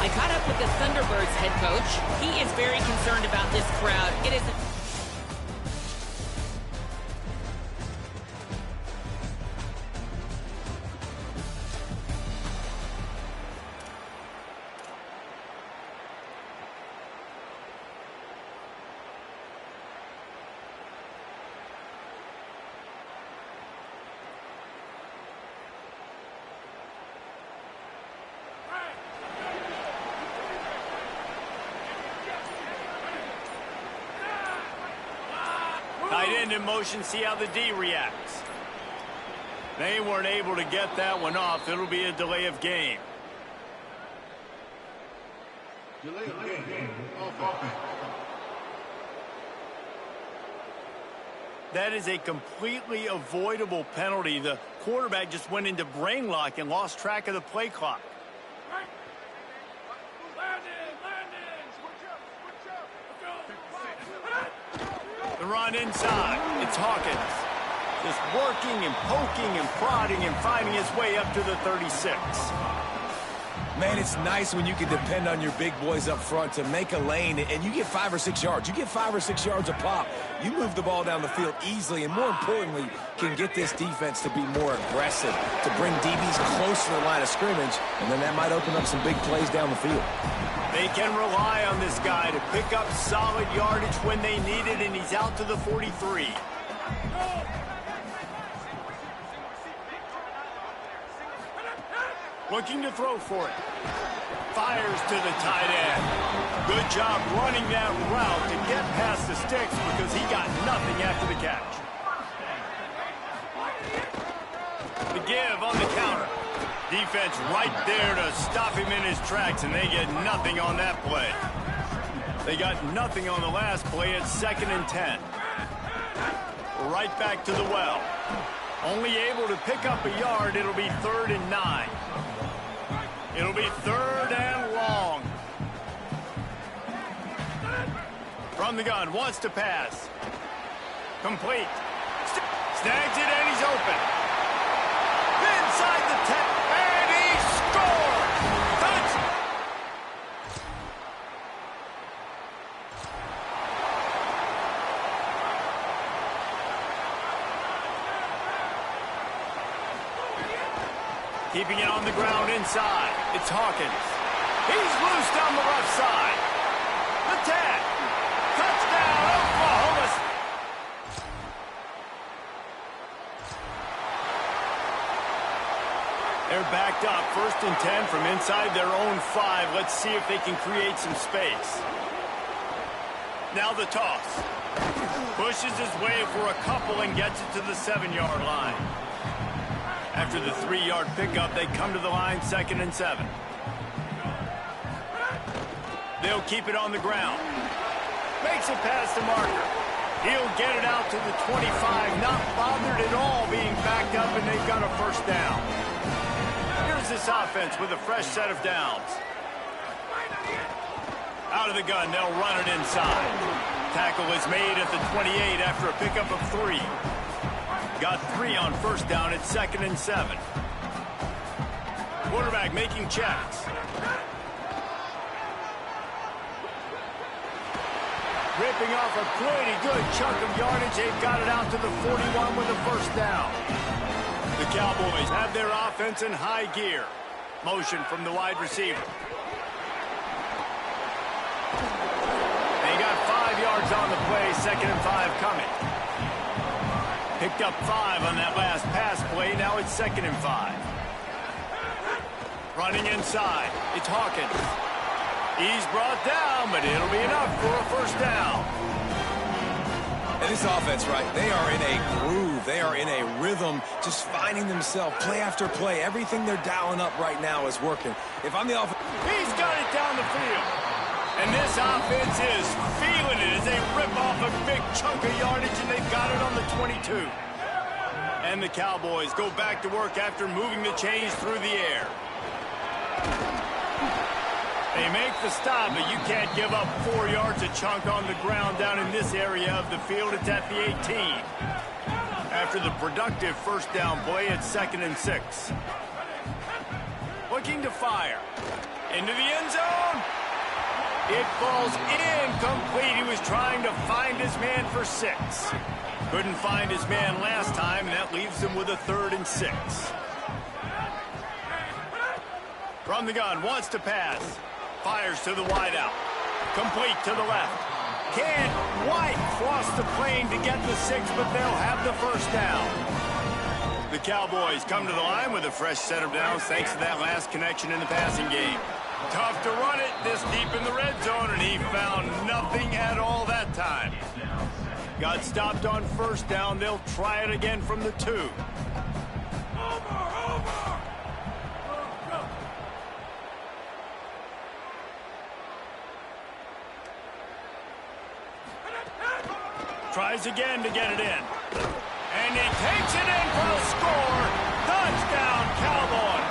I caught up with the Thunderbirds head coach. He is very concerned about this crowd. It is... Tight end in motion, see how the D reacts. They weren't able to get that one off. It'll be a delay of game. Delay of game. Off offense. That is a completely avoidable penalty. The quarterback just went into brain lock and lost track of the play clock. The run inside. It's Hawkins. Just working and poking and prodding and finding his way up to the 36. Man, it's nice when you can depend on your big boys up front to make a lane and you get 5 or 6 yards. You get 5 or 6 yards a pop. You move the ball down the field easily and, more importantly, can get this defense to be more aggressive, to bring DBs close to the line of scrimmage, and then that might open up some big plays down the field. They can rely on this guy to pick up solid yardage when they need it, and he's out to the 43. Looking to throw for it. Fires to the tight end. Good job running that route to get past the sticks because he got nothing after the catch. The give on the counter. Defense right there to stop him in his tracks, and they get nothing on that play. They got nothing on the last play at 2nd and 10. Right back to the well. Only able to pick up a yard. It'll be 3rd and 9. It'll be 3rd and long. From the gun, wants to pass. Complete. Snags it, and he's open. Inside the 10. Keeping it on the ground inside. It's Hawkins. He's loose down the left side. The 10. Touchdown, Oklahoma. They're backed up. 1st and 10 from inside their own 5. Let's see if they can create some space. Now the toss. Pushes his way for a couple and gets it to the 7-yard line. After the 3-yard pickup, they come to the line, 2nd and 7. They'll keep it on the ground. Makes it past the marker. He'll get it out to the 25, not bothered at all being backed up, and they've got a 1st down. Here's this offense with a fresh set of downs. Out of the gun, they'll run it inside. Tackle is made at the 28 after a pickup of 3. Got 3 on 1st down at 2nd and 7. Quarterback making checks. Ripping off a pretty good chunk of yardage. They've got it out to the 41 with a 1st down. The Cowboys have their offense in high gear. Motion from the wide receiver. They got 5 yards on the play. 2nd and 5 coming. Picked up 5 on that last pass play. Now it's 2nd and 5. Running inside. It's Hawkins. He's brought down, but it'll be enough for a 1st down. And this offense, right, they are in a groove. They are in a rhythm, just finding themselves play after play. Everything they're dialing up right now is working. If I'm the offense... He's got it down the field. And this offense is feeling it as they rip off a big chunk of yardage, and they've got it on the 22. And the Cowboys go back to work after moving the chains through the air. They make the stop, but you can't give up 4 yards a chunk on the ground down in this area of the field. It's at the 18. After the productive 1st down play, it's 2nd and 6. Looking to fire. Into the end zone. It falls incomplete. He was trying to find his man for 6. Couldn't find his man last time, and that leaves him with a 3rd and 6. From the gun, wants to pass. Fires to the wideout. Complete to the left. Can't quite cross the plane to get the 6, but they'll have the first down. The Cowboys come to the line with a fresh set of downs thanks to that last connection in the passing game. Tough to run it this deep in the red zone, and he found nothing at all that time. Got stopped on first down. They'll try it again from the 2. Tries again to get it in. And he takes it in for a score. Touchdown, Cowboys.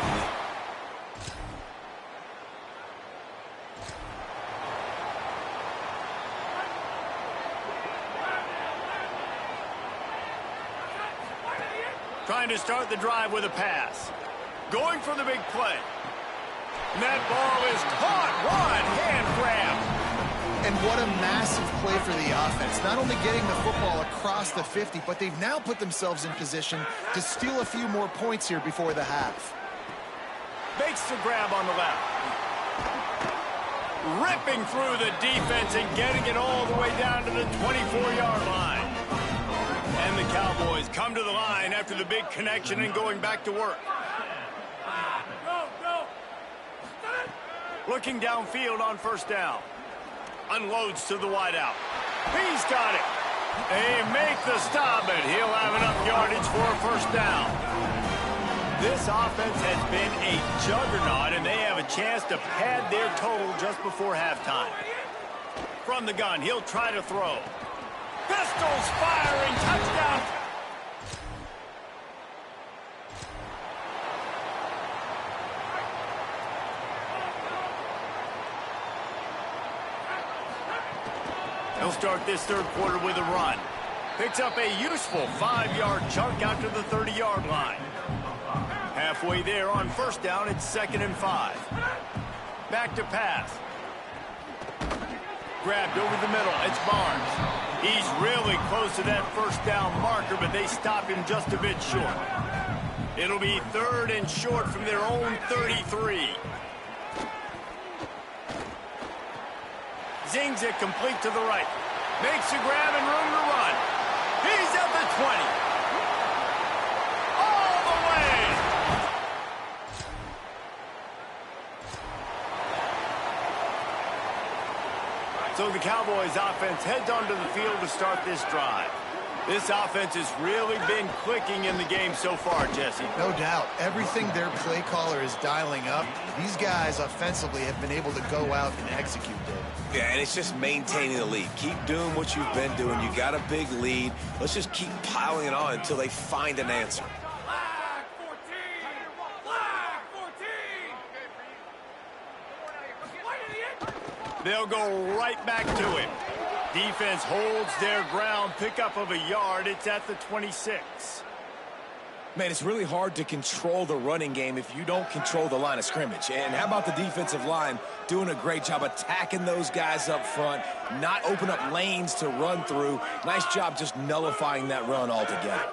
Trying to start the drive with a pass. Going for the big play. And that ball is caught. One hand grab. And what a massive play for the offense. Not only getting the football across the 50, but they've now put themselves in position to steal a few more points here before the half. Makes the grab on the left. Ripping through the defense and getting it all the way down to the 24-yard line. And the Cowboys come to the line after the big connection and going back to work. Looking downfield on first down. Unloads to the wideout. He's got it. They make the stop, but he'll have enough yardage for a first down. This offense has been a juggernaut, and they have a chance to pad their total just before halftime. From the gun, he'll try to throw. Pistols firing, touchdown. He'll start this third quarter with a run. Picks up a useful 5-yard chunk out to the 30-yard line. Halfway there on first down, it's 2nd and 5. Back to pass. Grabbed over the middle. It's Barnes. He's really close to that first down marker, but they stop him just a bit short. It'll be 3rd and short from their own 33. Zings it complete to the right. Makes a grab and room to run. He's at the 20. All the way. So the Cowboys offense heads onto the field to start this drive. This offense has really been clicking in the game so far, Jesse. No doubt. Everything their play caller is dialing up, these guys offensively have been able to go out and execute, David. Yeah, and it's just maintaining the lead. Keep doing what you've been doing. You got a big lead. Let's just keep piling it on until they find an answer. Flag 14! Flag 14! They'll go right back to him. Defense holds their ground, pickup of a yard. It's at the 26. Man, it's really hard to control the running game if you don't control the line of scrimmage. And how about the defensive line doing a great job attacking those guys up front, not open up lanes to run through. Nice job just nullifying that run altogether.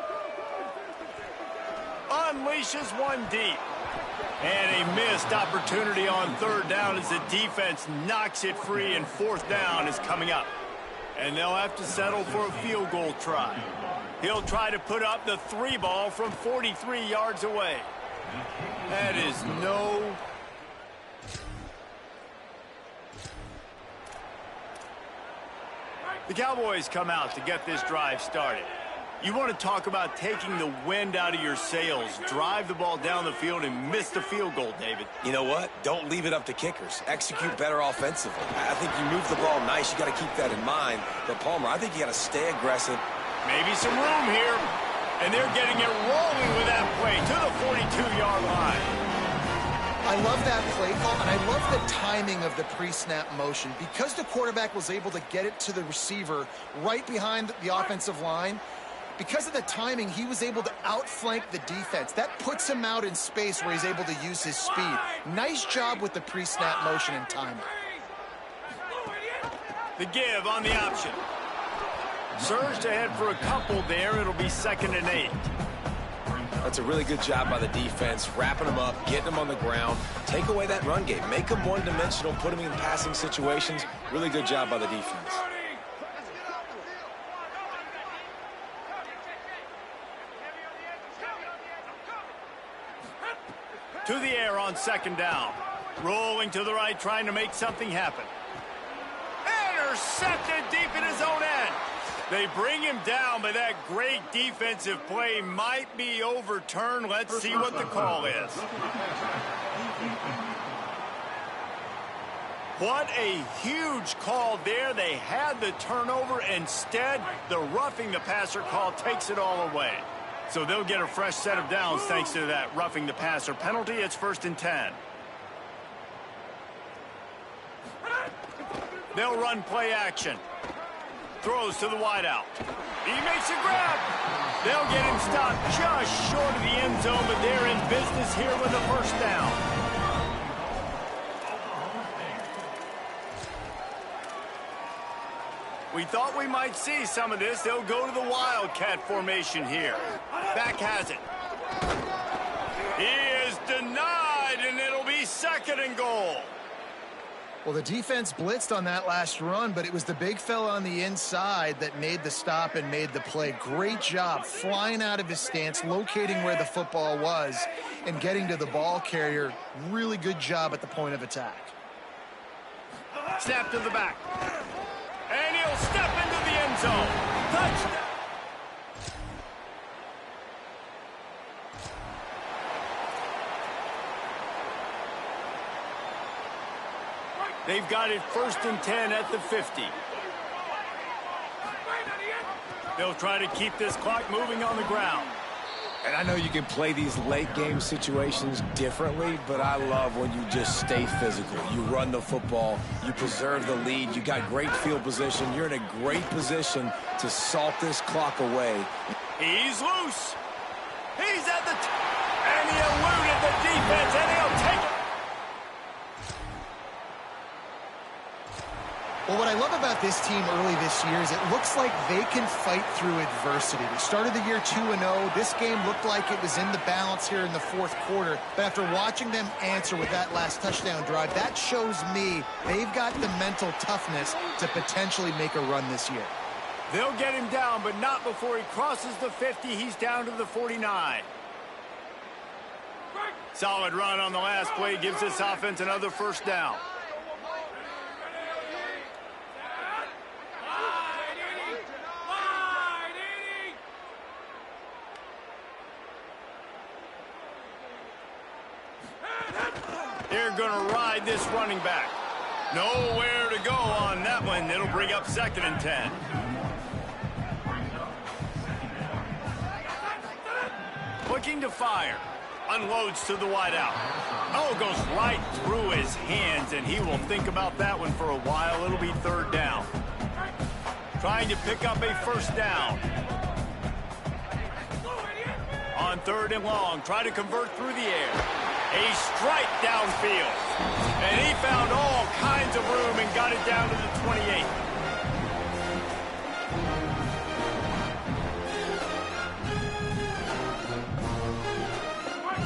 Unleashes one deep. And a missed opportunity on 3rd down as the defense knocks it free, and 4th down is coming up. And they'll have to settle for a field goal try. He'll try to put up the 3 ball from 43 yards away. That is no... The Cowboys come out to get this drive started. You want to talk about taking the wind out of your sails. Drive the ball down the field and miss the field goal, David. You know what? Don't leave it up to kickers. Execute better offensively. I think you move the ball nice. You got to keep that in mind. But, Palmer, I think you got to stay aggressive. Maybe some room here. And they're getting it rolling with that play to the 42-yard line. I love that play call, and I love the timing of the pre-snap motion. Because the quarterback was able to get it to the receiver right behind the offensive line, Because of the timing, he was able to outflank the defense. That puts him out in space where he's able to use his speed. Nice job with the pre-snap motion and timing. The give on the option. Surged ahead for a couple there. It'll be 2nd and 8. That's a really good job by the defense, wrapping them up, getting them on the ground. Take away that run game. Make them one-dimensional, put them in passing situations. Really good job by the defense. To the air on 2nd down. Rolling to the right, trying to make something happen. Intercepted deep in his own end. They bring him down, but that great defensive play might be overturned. Let's see what the call is. What a huge call there. They had the turnover. Instead, the roughing the passer call takes it all away. So they'll get a fresh set of downs thanks to that roughing the passer penalty. It's 1st and 10. They'll run play action. Throws to the wideout. He makes a grab. They'll get him stopped just short of the end zone, but they're in business here with a 1st down. We thought we might see some of this. They'll go to the Wildcat formation here. Back has it. He is denied, and it'll be 2nd and goal. Well, the defense blitzed on that last run, but it was the big fella on the inside that made the stop and made the play. Great job flying out of his stance, locating where the football was, and getting to the ball carrier. Really good job at the point of attack. Snap to the back. And he'll step into the end zone. Touchdown. They've got it 1st and 10 at the 50. They'll try to keep this clock moving on the ground. And I know you can play these late game situations differently, but I love when you just stay physical. You run the football, you preserve the lead, you got great field position, you're in a great position to salt this clock away. He's loose. He's at the and he eluded the defense, and he'll take it. Well, what I love about this team early this year is it looks like they can fight through adversity. They started the year 2-0. This game looked like it was in the balance here in the 4th quarter. But after watching them answer with that last touchdown drive, that shows me they've got the mental toughness to potentially make a run this year. They'll get him down, but not before he crosses the 50. He's down to the 49. Solid run on the last play. Gives this offense another 1st down. They're going to ride this running back. Nowhere to go on that one. It'll bring up 2nd and 10. Looking to fire. Unloads to the wideout. Oh, goes right through his hands, and he will think about that one for a while. It'll be 3rd down. Trying to pick up a 1st down. On 3rd and long, try to convert through the air. A strike downfield. And he found all kinds of room and got it down to the 28.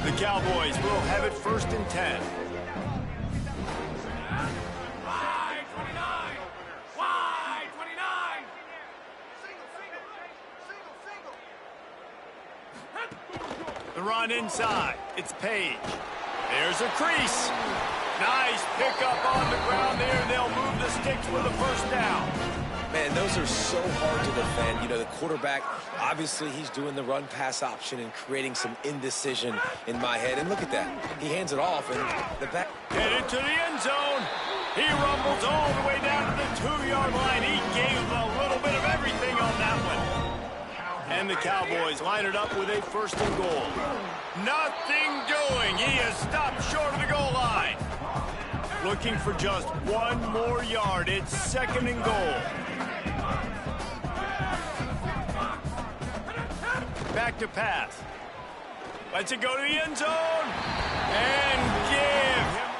The Cowboys will have it 1st and 10. Wide 29. Wide 29. The run inside. It's Page. There's a crease. Nice pickup on the ground there. They'll move the sticks with a 1st down. Man, those are so hard to defend. You know, the quarterback, obviously he's doing the run-pass option and creating some indecision in my head. And look at that. He hands it off, and the back... Headed to the end zone. He rumbles all the way down to the 2-yard line. He gave a little bit of everything on that one. And the Cowboys line it up with a 1st and goal. Nothing doing. He is stopped short of the goal line. Looking for just 1 more yard. It's 2nd and goal. back to pass. Lets it go to the end zone. And give him.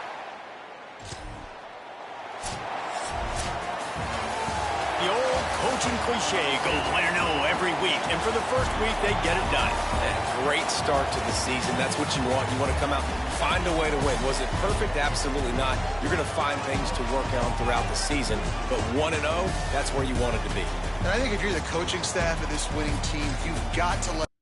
The old coaching cliche, go win or no every week. And for the first week, they get it done. Yeah, great start to the season. That's what you want. You want to come out, find a way to win. Was it perfect? Absolutely not. You're going to find things to work on throughout the season. But 1-0, that's where you want it to be. And I think if you're the coaching staff of this winning team, you've got to let